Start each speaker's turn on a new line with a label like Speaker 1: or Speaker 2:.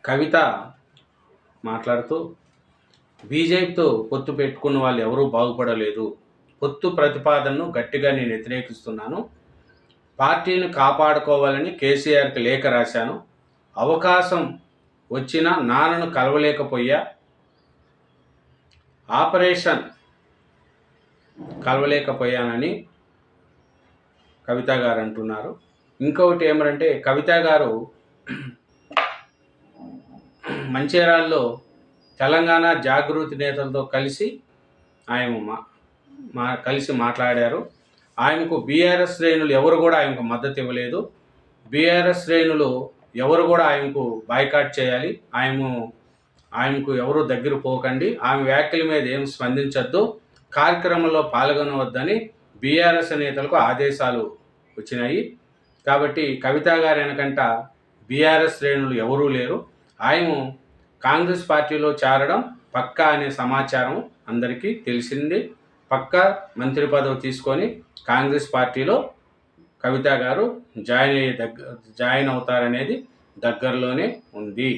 Speaker 1: కవిత మాట్లాడుతూ బీజేపీతో పొత్తు పెట్టుకున్న వాళ్ళు ఎవరూ బాగుపడలేదు. పొత్తు ప్రతిపాదనను గట్టిగా నేను వ్యతిరేకిస్తున్నాను. పార్టీని కాపాడుకోవాలని కేసీఆర్కి లేఖ రాశాను. అవకాశం వచ్చినా నాన్నను కలవలేకపోయా. ఆపరేషన్ కలవలేకపోయానని కవిత గారు అంటున్నారు. ఇంకొకటి ఏమంటే కవిత గారు మంచిర్యాలలో తెలంగాణ జాగృతి నేతలతో కలిసి ఆయన కలిసి మాట్లాడారు. ఆయనకు బీఆర్ఎస్ శ్రేణులు ఎవరు కూడా ఆయనకు మద్దతు ఇవ్వలేదు. బీఆర్ఎస్ శ్రేణులు ఎవరు కూడా ఆయనకు బాయ్కాట్ చేయాలి, ఆయనకు ఎవరు దగ్గర పోకండి, ఆమె వ్యాఖ్యల మీద ఏం స్పందించద్దు, కార్యక్రమంలో పాల్గొనవద్దని బీఆర్ఎస్ నేతలకు ఆదేశాలు వచ్చినాయి. కాబట్టి కవిత గారి వెనకంట బీఆర్ఎస్ శ్రేణులు ఎవరూ లేరు. ఆయన కాంగ్రెస్ పార్టీలో చేరడం పక్కా అనే సమాచారం అందరికీ తెలిసింది. పక్కా మంత్రి పదవి తీసుకొని కాంగ్రెస్ పార్టీలో కవిత గారు జాయిన్ అవుతారనేది దగ్గరలోనే ఉంది.